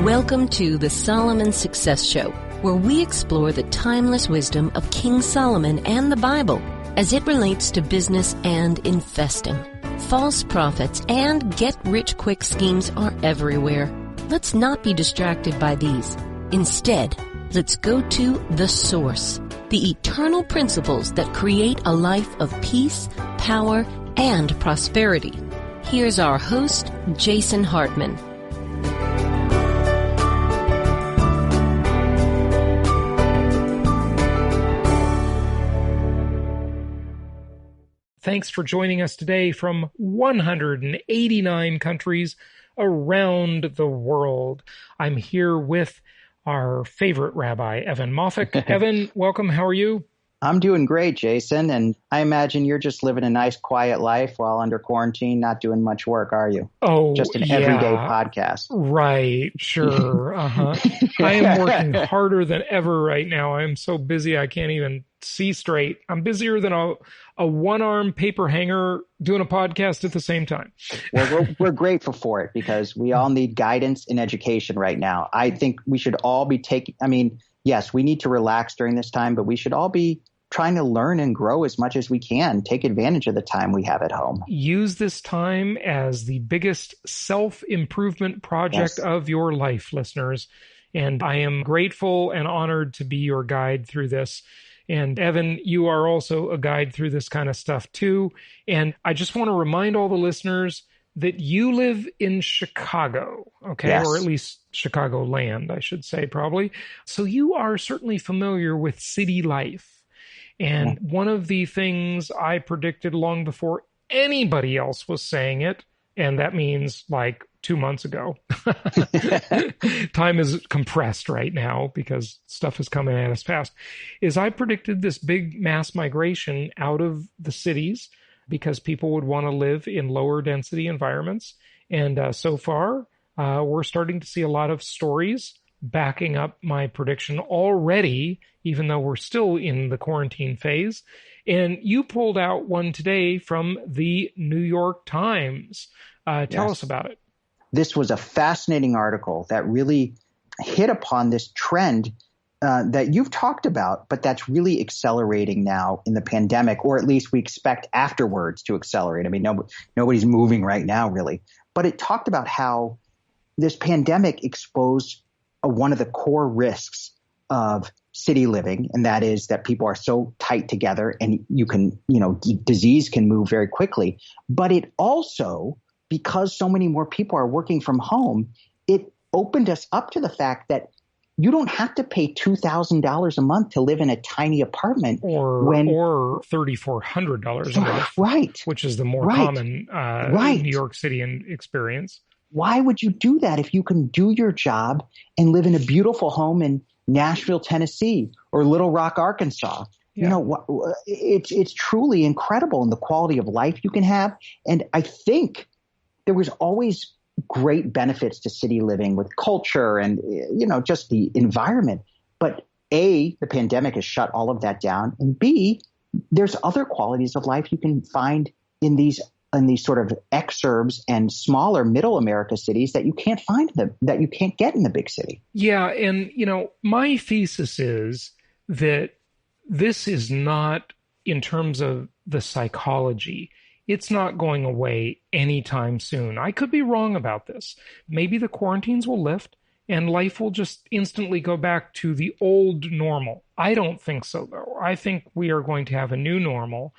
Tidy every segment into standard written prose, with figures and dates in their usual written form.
Welcome to the Solomon Success Show, where we explore the timeless wisdom of King Solomon and the Bible as it relates to business and investing. False prophets and get-rich-quick schemes are everywhere. Let's not be distracted by these. Instead, let's go to the source, the eternal principles that create a life of peace, power, and prosperity. Here's our host, Jason Hartman. Thanks for joining us today from 189 countries around the world. I'm here with our favorite rabbi, Evan Moffic. Evan, welcome. How are you? I'm doing great, Jason. And I imagine you're just living a nice, quiet life while under quarantine, not doing much work, are you? Oh, just an everyday podcast. Right. Sure. I am working harder than ever right now. I'm so busy I can't even see straight. I'm busier than a one-arm paper hanger doing a podcast at the same time. Well, we're grateful for it because we all need guidance in education right now. I think we should all be yes, we need to relax during this time, but we should all be trying to learn and grow as much as we can. Take advantage of the time we have at home. Use this time as the biggest self-improvement project of your life, listeners. And I am grateful and honored to be your guide through this. And Evan, you are also a guide through this kind of stuff too. And I just want to remind all the listeners that you live in Chicago, okay? Yes. Or at least Chicagoland, I should say, probably. So you are certainly familiar with city life. And one of the things I predicted long before anybody else was saying it, and that means like 2 months ago. Time is compressed right now because stuff is coming at us fast, is I predicted this big mass migration out of the cities because people would want to live in lower density environments. And so far, we're starting to see a lot of stories backing up my prediction already, even though we're still in the quarantine phase. And you pulled out one today from the New York Times. Tell us about it. This was a fascinating article that really hit upon this trend that you've talked about, but that's really accelerating now in the pandemic, or at least we expect afterwards to accelerate. I mean, nobody's moving right now, really. But it talked about how this pandemic exposed one of the core risks of city living, and that is that people are so tight together and disease can move very quickly. But it also, because so many more people are working from home, it opened us up to the fact that you don't have to pay $2,000 a month to live in a tiny apartment. Or $3,400 a month. Right. Which is the more common New York City experience. Why would you do that if you can do your job and live in a beautiful home in Nashville, Tennessee, or Little Rock, Arkansas? Yeah. It's truly incredible in the quality of life you can have. And I think there was always great benefits to city living with culture and, just the environment. But A, the pandemic has shut all of that down. And B, there's other qualities of life you can find in these sort of exurbs and smaller middle America cities that you can't find that you can't get in the big city. Yeah. And, my thesis is that this is not, in terms of the psychology, it's not going away anytime soon. I could be wrong about this. Maybe the quarantines will lift and life will just instantly go back to the old normal. I don't think so, though. I think we are going to have a new normal.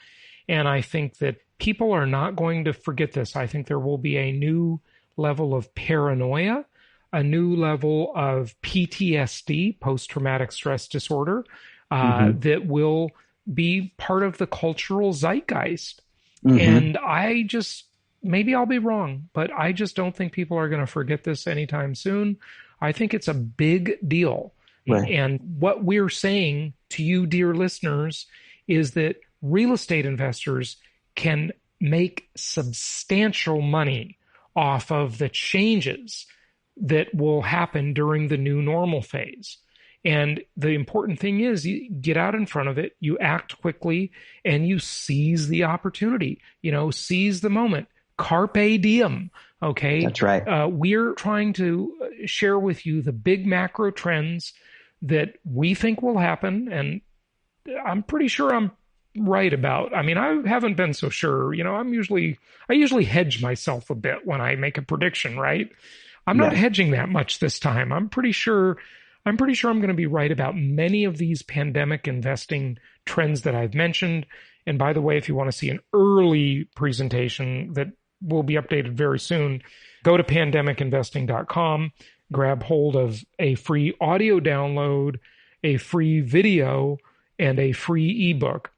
And I think that people are not going to forget this. I think there will be a new level of paranoia, a new level of PTSD, post-traumatic stress disorder, that will be part of the cultural zeitgeist. And maybe I'll be wrong, but I just don't think people are going to forget this anytime soon. I think it's a big deal. Right. And what we're saying to you, dear listeners, is that real estate investors can make substantial money off of the changes that will happen during the new normal phase. And the important thing is you get out in front of it, you act quickly, and you seize the opportunity, seize the moment. Carpe diem. Okay. That's right. We're trying to to share with you the big macro trends that we think will happen. And I'm pretty sure I'm right about. I mean, I haven't been so sure. I usually hedge myself a bit when I make a prediction, right? I'm not hedging that much this time. I'm pretty sure I'm going to be right about many of these pandemic investing trends that I've mentioned. And by the way, if you want to see an early presentation that will be updated very soon, go to pandemicinvesting.com, grab hold of a free audio download, a free video, and a free ebook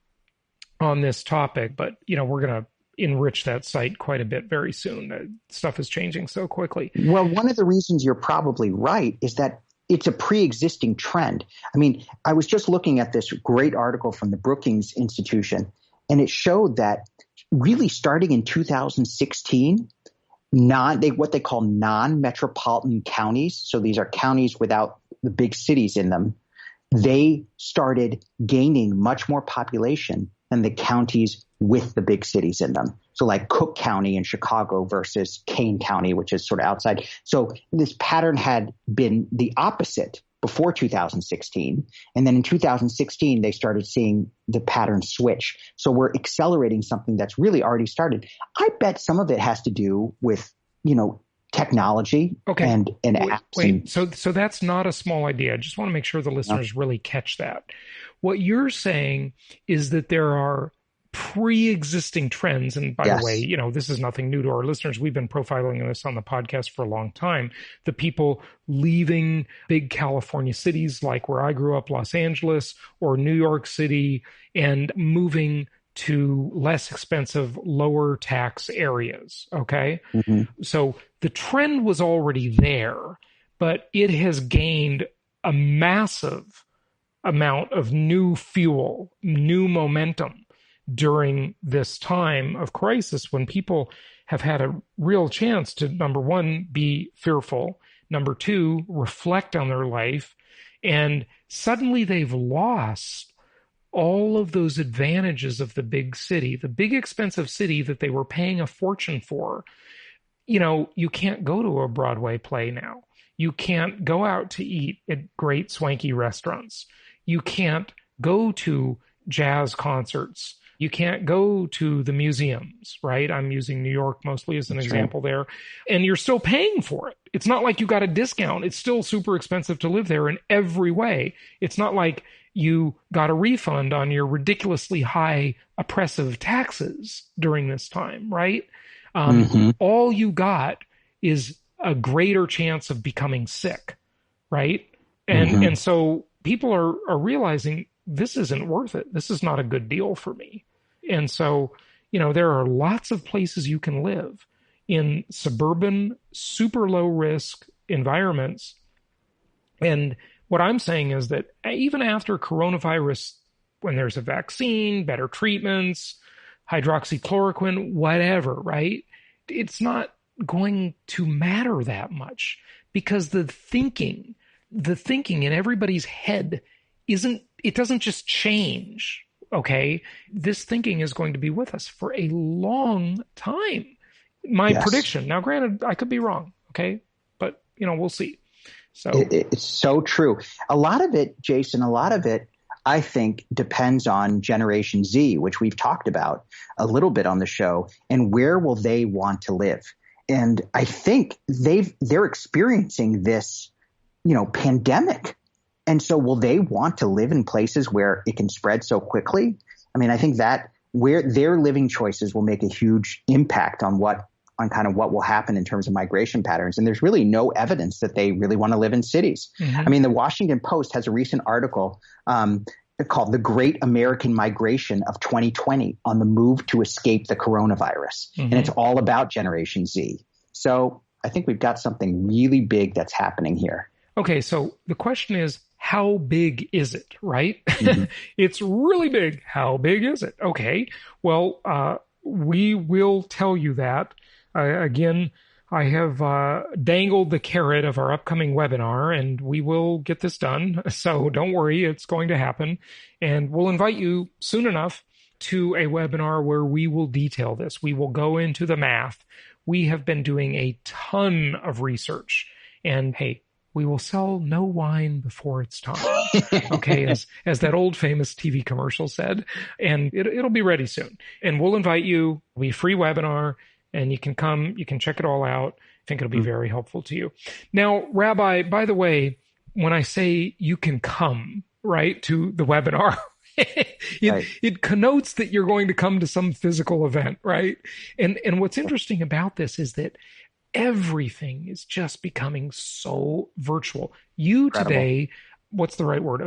on this topic. But, we're going to enrich that site quite a bit very soon. Stuff is changing so quickly. Well, one of the reasons you're probably right is that it's a pre-existing trend. I mean, I was just looking at this great article from the Brookings Institution, and it showed that really starting in 2016, what they call non-metropolitan counties, so these are counties without the big cities in them, they started gaining much more population than the counties with the big cities in them. So like Cook County in Chicago versus Kane County, which is sort of outside. So this pattern had been the opposite before 2016. And then in 2016, they started seeing the pattern switch. So we're accelerating something that's really already started. I bet some of it has to do with, technology and apps. Wait. So that's not a small idea. I just want to make sure the listeners really catch that. What you're saying is that there are pre-existing trends. And by the way, this is nothing new to our listeners. We've been profiling this on the podcast for a long time. The people leaving big California cities like where I grew up, Los Angeles or New York City, and moving to less expensive, lower tax areas. Okay. Mm-hmm. So the trend was already there, but it has gained a massive amount of new fuel, new momentum during this time of crisis when people have had a real chance to, number one, be fearful, number two, reflect on their life, and suddenly they've lost all of those advantages of the big city, the big expensive city that they were paying a fortune for. You can't go to a Broadway play now. You can't go out to eat at great swanky restaurants. You can't go to jazz concerts. You can't go to the museums, right? I'm using New York mostly as an example there. And you're still paying for it. It's not like you got a discount. It's still super expensive to live there in every way. It's not like you got a refund on your ridiculously high oppressive taxes during this time, right? All you got is a greater chance of becoming sick, right? And so people are realizing this isn't worth it. This is not a good deal for me. And so, there are lots of places you can live in suburban, super low risk environments. And what I'm saying is that even after coronavirus, when there's a vaccine, better treatments, hydroxychloroquine, whatever, right? It's not going to matter that much because the thinking in everybody's head doesn't just change. Okay. This thinking is going to be with us for a long time. My prediction. Now, granted, I could be wrong. Okay. But, we'll see. So it's so true. A lot of it, Jason, I think depends on Generation Z, which we've talked about a little bit on the show, and where will they want to live? And I think they're experiencing this, pandemic. And so will they want to live in places where it can spread so quickly? I mean, I think that where their living choices will make a huge impact on kind of what will happen in terms of migration patterns. And there's really no evidence that they really want to live in cities. I mean, the Washington Post has a recent article called The Great American Migration of 2020 on the move to escape the coronavirus. And it's all about Generation Z. So I think we've got something really big that's happening here. Okay, so the question is, how big is it, right? It's really big. How big is it? Okay, well, we will tell you that. Again, I have dangled the carrot of our upcoming webinar, and we will get this done. So don't worry, it's going to happen. And we'll invite you soon enough to a webinar where we will detail this. We will go into the math. We have been doing a ton of research And hey, we will sell no wine before it's time. Okay, as that old famous TV commercial said, and it'll be ready soon. And we'll invite you. It'll be a free webinar, and you can come. You can check it all out. I think it'll be very helpful to you. Now, Rabbi, by the way, when I say you can come, right, to the webinar, it connotes that you're going to come to some physical event, right? And what's interesting about this is that everything is just becoming so virtual. You today, what's the right word?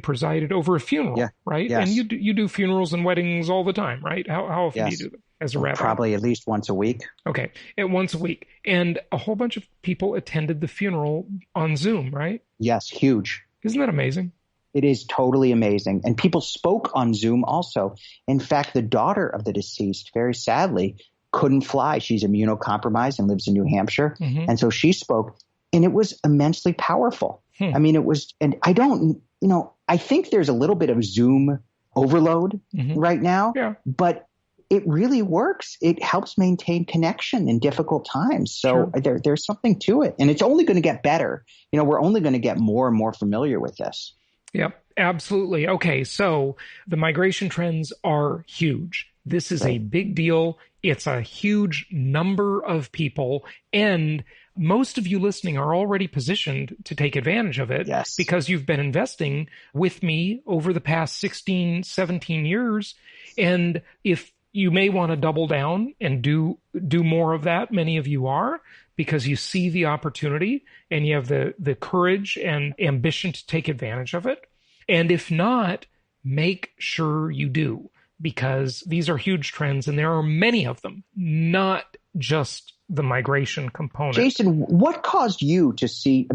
Presided over a funeral, right? Yes. And you do funerals and weddings all the time, right? How often do you do them as a rabbi? Probably at least once a week. Okay, at once a week. And a whole bunch of people attended the funeral on Zoom, right? Yes, huge. Isn't that amazing? It is totally amazing. And people spoke on Zoom also. In fact, the daughter of the deceased, very sadly, couldn't fly. She's immunocompromised and lives in New Hampshire. And so she spoke, and it was immensely powerful. I mean, it was, and I think there's a little bit of Zoom overload right now, but it really works. It helps maintain connection in difficult times. So there's something to it, and it's only going to get better. We're only going to get more and more familiar with this. Yep, absolutely. Okay, so the migration trends are huge. This is a big deal. It's a huge number of people, and most of you listening are already positioned to take advantage of it because you've been investing with me over the past 16, 17 years. And if you may want to double down and do more of that, many of you are, because you see the opportunity and you have the courage and ambition to take advantage of it. And if not, make sure you do, because these are huge trends and there are many of them, not just the migration component. Jason, what caused you to see,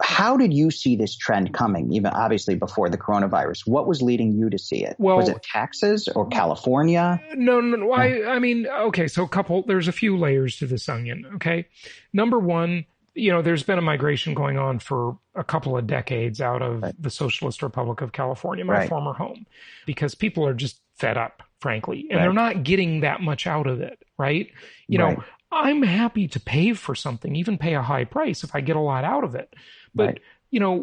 how did you see this trend coming, even obviously before the coronavirus? What was leading you to see it? Was it Texas or California? No. Okay, so there's a few layers to this onion, okay? Number one, there's been a migration going on for a couple of decades out of the Socialist Republic of California, my former home, because people are just fed up, frankly, and they're not getting that much out of it, right? I'm happy to pay for something, even pay a high price if I get a lot out of it. But,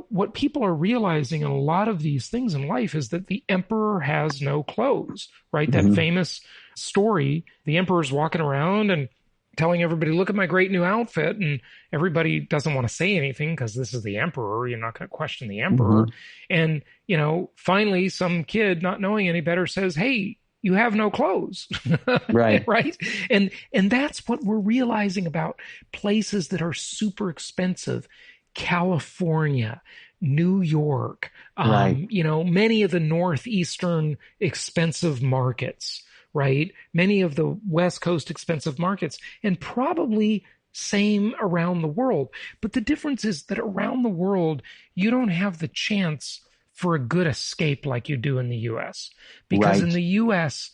what people are realizing in a lot of these things in life is that the emperor has no clothes, right? That famous story, the emperor's walking around and telling everybody, look at my great new outfit. And everybody doesn't want to say anything because this is the emperor. You're not going to question the emperor. And, finally, some kid not knowing any better says, hey, you have no clothes. Right. And that's what we're realizing about places that are super expensive. California, New York, many of the northeastern expensive markets, right? Many of the West Coast expensive markets, and probably same around the world. But the difference is that around the world, you don't have the chance for a good escape like you do in the U.S. Because in the U.S.,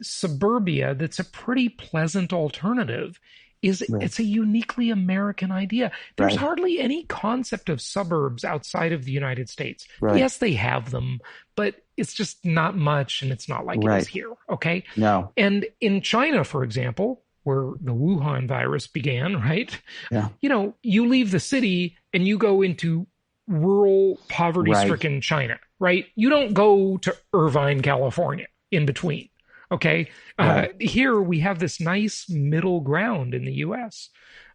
suburbia, that's a pretty pleasant alternative, it's a uniquely American idea. There's hardly any concept of suburbs outside of the United States. Yes, they have them, but it's just not much, and it's not like it is here, okay? No. And in China, for example, where the Wuhan virus began, right? Yeah. You leave the city and you go into rural, poverty-stricken China, right? You don't go to Irvine, California in between. Okay. Here we have this nice middle ground in the U.S.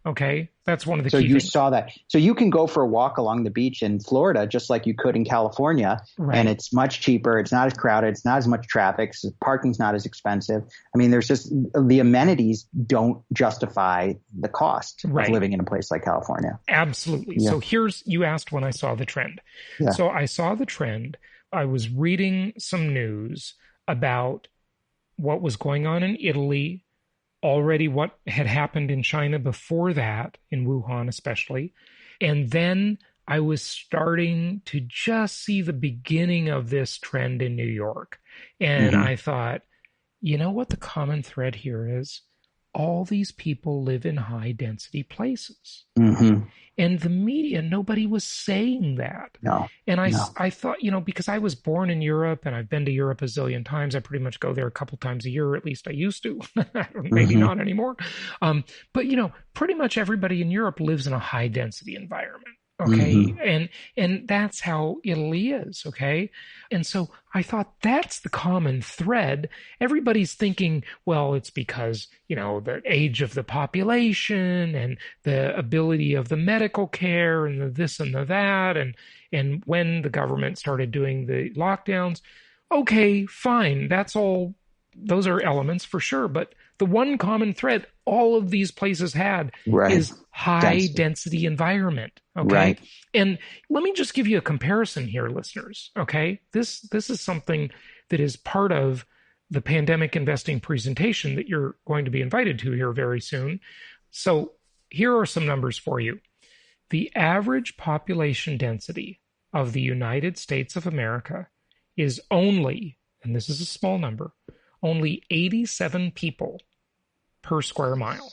Okay. That's one of the key things. So you saw that. So you can go for a walk along the beach in Florida, just like you could in California. And it's much cheaper. It's not as crowded. It's not as much traffic. Parking's not as expensive. There's just the amenities don't justify the cost of living in a place like California. Absolutely. Yeah. So you asked when I saw the trend. Yeah. So I saw the trend. I was reading some news about what was going on in Italy, already what had happened in China before that, in Wuhan especially. And then I was starting to just see the beginning of this trend in New York. And I thought, you know what the common thread here is? all these people live in high density places. Mm-hmm. And the media, nobody was saying that. No. And I thought, because I was born in Europe and I've been to Europe a zillion times, I pretty much go there a couple times a year, at least I used to. Maybe not anymore. But, pretty much everybody in Europe lives in a high density environment. Okay. And that's how Italy is. Okay. And so I thought that's the common thread. Everybody's thinking, well, it's because, the age of the population and the ability of the medical care and the this and the that. And when the government started doing the lockdowns. Okay, fine. That's all. Those are elements for sure. But the one common thread all of these places had is high density environment. Okay. Right. And let me just give you a comparison here, listeners. Okay. This is something that is part of the pandemic investing presentation that you're going to be invited to here very soon. So here are some numbers for you. The average population density of the United States of America is only, and this is a small number, only 87 people per square mile.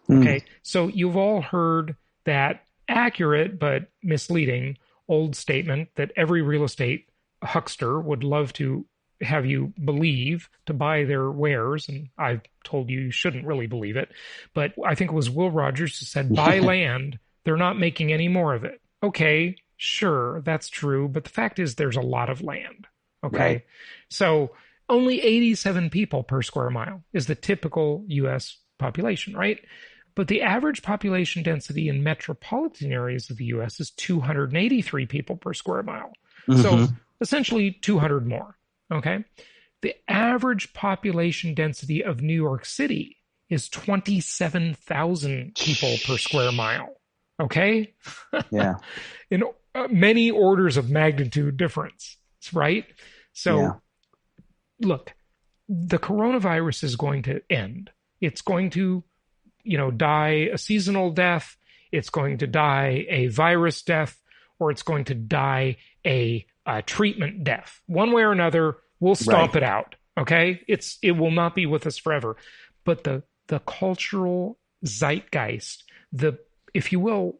Okay. So you've all heard that accurate but misleading old statement that every real estate huckster would love to have you believe to buy their wares. And I've told you shouldn't really believe it. But I think it was Will Rogers who said, buy land. They're not making any more of it. Okay, sure, that's true. But the fact is there's a lot of land. Okay. Right. So only 87 people per square mile is the typical U.S. population, right? But the average population density in metropolitan areas of the U.S. is 283 people per square mile. So essentially 200 more, okay? The average population density of New York City is 27,000 people per square mile, okay? Yeah. In many orders of magnitude difference, right? So look, the coronavirus is going to end. It's going to, die a seasonal death. It's going to die a virus death, or it's going to die a treatment death. One way or another, we'll stomp it out. Okay, it will not be with us forever. But the cultural zeitgeist, if you will,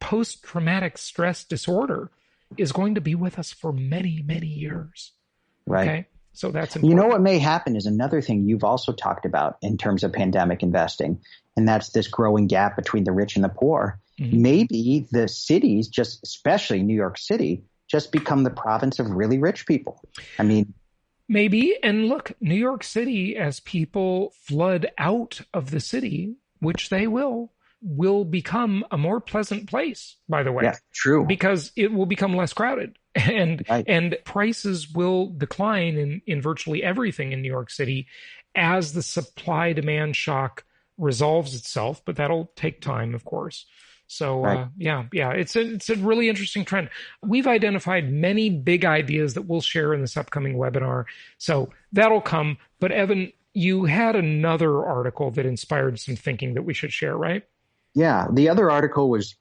post-traumatic stress disorder, is going to be with us for many, many years. Right. Okay. So that's important. You know what may happen is another thing you've also talked about in terms of pandemic investing, and that's this growing gap between the rich and the poor. Maybe the cities, just especially New York City, just become the province of really rich people. I mean, maybe. And look, New York City, as people flood out of the city, which they will become a more pleasant place, by the way. Yeah, true. Because it will become less crowded. And prices will decline in virtually everything in New York City as the supply-demand shock resolves itself, but that'll take time, of course. So, it's a really interesting trend. We've identified many big ideas that we'll share in this upcoming webinar. So that'll come. But Evan, you had another article that inspired some thinking that we should share, right? Yeah. The other article was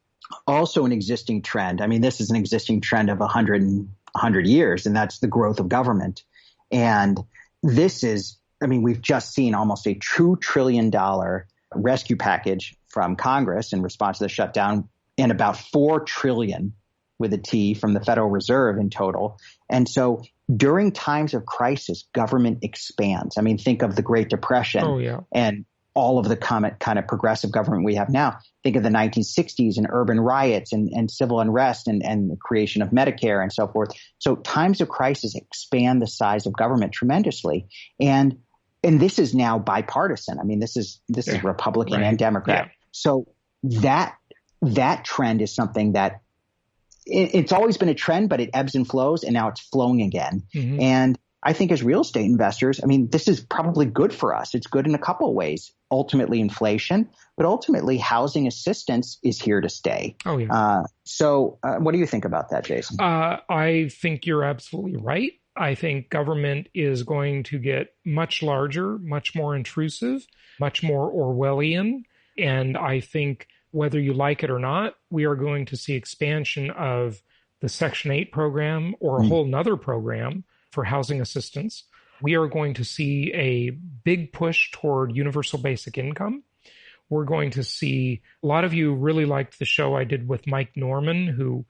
also an existing trend. I mean, this is an existing trend of 100 years, and that's the growth of government. And this is, we've just seen almost a $2 trillion rescue package from Congress in response to the shutdown, and about $4 trillion with a T from the Federal Reserve in total. And so during times of crisis, government expands. Think of the Great Depression and all of the kind of progressive government we have now. Think of the 1960s and urban riots and civil unrest and the creation of Medicare and so forth. So times of crisis expand the size of government tremendously. And this is now bipartisan. This is Republican and Democrat. Yeah. So that trend is something that it's always been a trend, but it ebbs and flows, and now it's flowing again. And I think as real estate investors, this is probably good for us. It's good in a couple of ways. Ultimately inflation, but ultimately housing assistance is here to stay. Oh, yeah. So what do you think about that, Jason? I think you're absolutely right. I think government is going to get much larger, much more intrusive, much more Orwellian. And I think whether you like it or not, we are going to see expansion of the Section 8 program or a whole nother program for housing assistance. We are going to see a big push toward universal basic income. We're going to see, a lot of you really liked the show I did with Mike Norman, who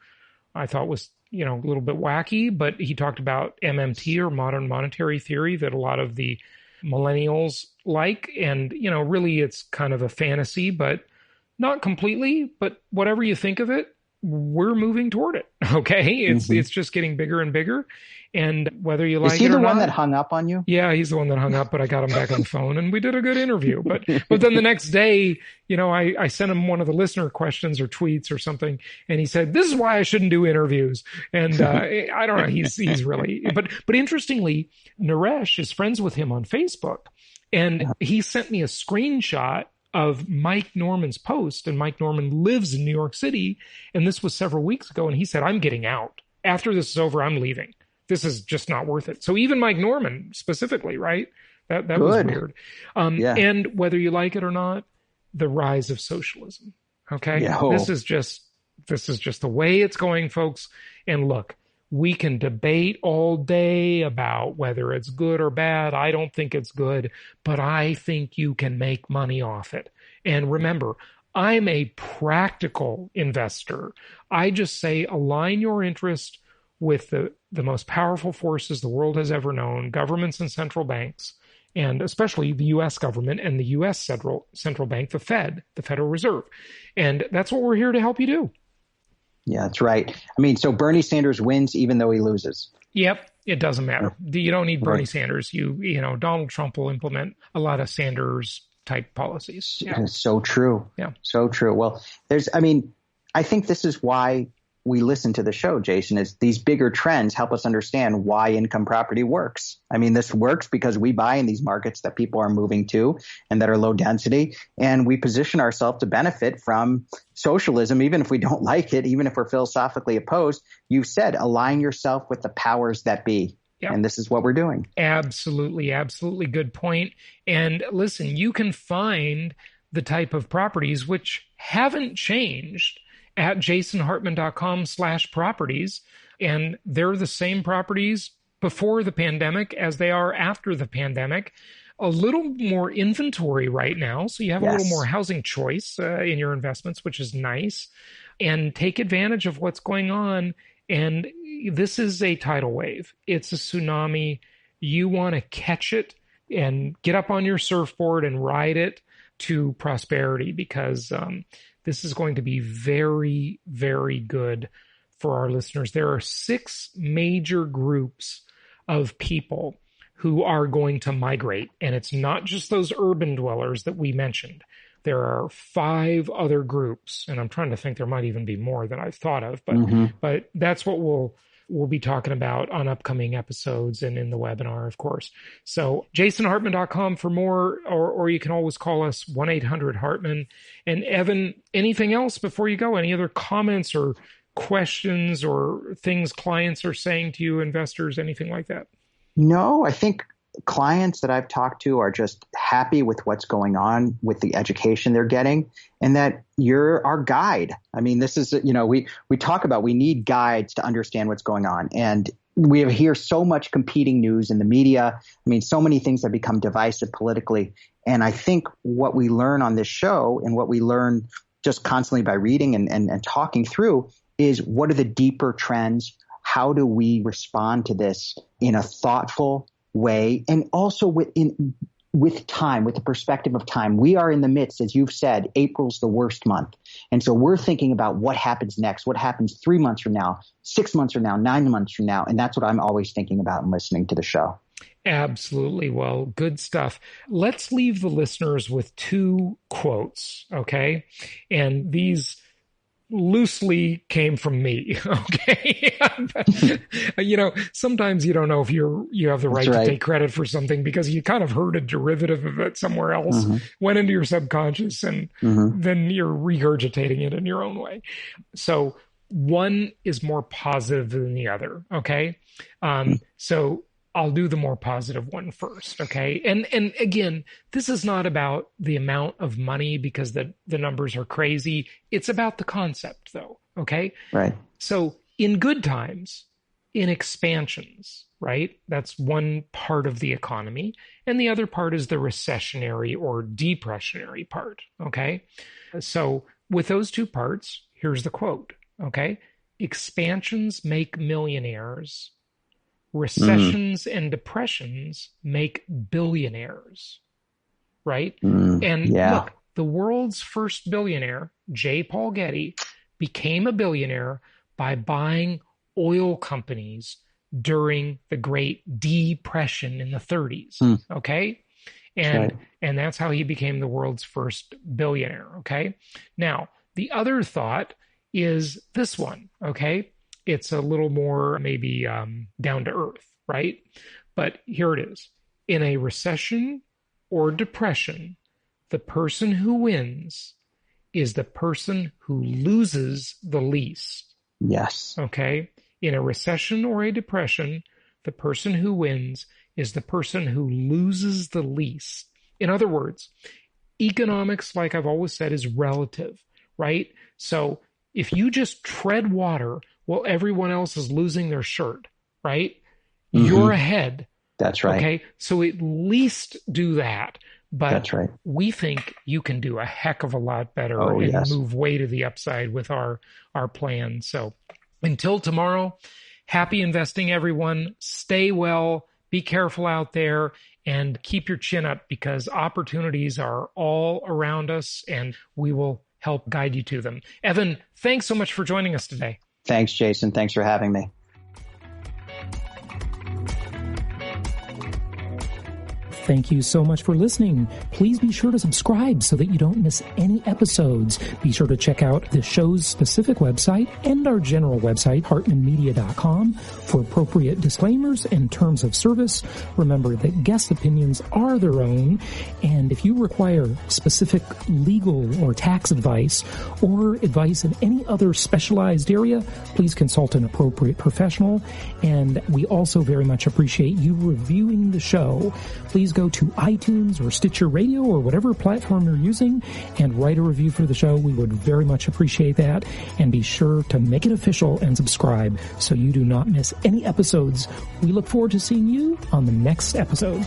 I thought was, a little bit wacky, but he talked about MMT, or modern monetary theory, that a lot of the millennials like. And, really it's kind of a fantasy, but not completely. But whatever you think of it, we're moving toward it. Okay. It's just getting bigger and bigger. And whether you like it or not. Is he the one that hung up on you? Yeah, he's the one that hung up, but I got him back on the phone and we did a good interview. But then the next day, I sent him one of the listener questions or tweets or something. And he said, this is why I shouldn't do interviews. And I don't know. He's really, but interestingly, Naresh is friends with him on Facebook. And he sent me a screenshot of Mike Norman's post. And Mike Norman lives in New York City. And this was several weeks ago. And he said, I'm getting out. After this is over, I'm leaving. This is just not worth it. So even Mike Norman specifically, right? That was weird. And whether you like it or not, the rise of socialism. Okay. Yeah. This is just the way it's going, folks. And look, we can debate all day about whether it's good or bad. I don't think it's good, but I think you can make money off it. And remember, I'm a practical investor. I just say align your interest with the most powerful forces the world has ever known, governments and central banks, and especially the U.S. government and the U.S. central bank, the Fed, the Federal Reserve. And that's what we're here to help you do. Yeah, that's right. So Bernie Sanders wins even though he loses. Yep, it doesn't matter. You don't need Bernie Sanders. Donald Trump will implement a lot of Sanders type policies. Yeah. So true. Yeah. So true. Well, I think this is why we listen to the show, Jason, is these bigger trends help us understand why income property works. This works because we buy in these markets that people are moving to and that are low density. And we position ourselves to benefit from socialism, even if we don't like it, even if we're philosophically opposed. You said, align yourself with the powers that be. Yep. And this is what we're doing. Absolutely. Absolutely. Good point. And listen, you can find the type of properties which haven't changed at jasonhartman.com/properties. And they're the same properties before the pandemic as they are after the pandemic. A little more inventory right now. So you have a little more housing choice in your investments, which is nice. And take advantage of what's going on. And this is a tidal wave. It's a tsunami. You want to catch it and get up on your surfboard and ride it to prosperity, because this is going to be very, very good for our listeners. There are 6 major groups of people who are going to migrate. And it's not just those urban dwellers that we mentioned. There are 5 other groups, and I'm trying to think there might even be more than I thought of, but that's what we'll be talking about on upcoming episodes and in the webinar, of course. So jasonhartman.com for more, or you can always call us 1-800-HARTMAN. And Evan, anything else before you go? Any other comments or questions or things clients are saying to you, investors, anything like that? No, I think clients that I've talked to are just happy with what's going on with the education they're getting, and that you're our guide. This is, we talk about, we need guides to understand what's going on. And we hear so much competing news in the media. So many things have become divisive politically. And I think what we learn on this show, and what we learn just constantly by reading and talking through, is what are the deeper trends? How do we respond to this in a thoughtful way, and also with time, with the perspective of time? We are in the midst, as you've said, April's the worst month. And so we're thinking about what happens next, what happens 3 months from now, 6 months from now, 9 months from now. And that's what I'm always thinking about and listening to the show. Absolutely. Well, good stuff. Let's leave the listeners with 2 quotes, okay? And these loosely came from me. Okay. Sometimes you don't know if you have the right to take credit for something, because you kind of heard a derivative of it somewhere else, went into your subconscious, and then you're regurgitating it in your own way. So one is more positive than the other. Okay. So I'll do the more positive one first, okay? And again, this is not about the amount of money, because the numbers are crazy. It's about the concept, though, okay? Right. So in good times, in expansions, right? That's one part of the economy. And the other part is the recessionary or depressionary part, okay? So with those two parts, here's the quote, okay? Expansions make millionaires. Recessions and depressions make billionaires, right? And look, the world's first billionaire, J. Paul Getty, became a billionaire by buying oil companies during the Great Depression in the 30s, okay? And that's how he became the world's first billionaire, okay? Now, the other thought is this one, okay? It's a little more maybe down to earth, right? But here it is. In a recession or depression, the person who wins is the person who loses the least. Yes. Okay? In a recession or a depression, the person who wins is the person who loses the least. In other words, economics, like I've always said, is relative, right? So if you just tread water while everyone else is losing their shirt, right? You're ahead. That's right. Okay? So at least do that. But that's right. We think you can do a heck of a lot better and move way to the upside with our plan. So until tomorrow, happy investing, everyone. Stay well, be careful out there, and keep your chin up because opportunities are all around us and we will help guide you to them. Evan, thanks so much for joining us today. Thanks, Jason. Thanks for having me. Thank you so much for listening. Please be sure to subscribe so that you don't miss any episodes. Be sure to check out the show's specific website and our general website, hartmanmedia.com, for appropriate disclaimers and terms of service. Remember that guest opinions are their own, and if you require specific legal or tax advice or advice in any other specialized area, please consult an appropriate professional. And we also very much appreciate you reviewing the show. Please go to iTunes or Stitcher Radio or whatever platform you're using and write a review for the show. We would very much appreciate that. And be sure to make it official and subscribe so you do not miss any episodes. We look forward to seeing you on the next episode.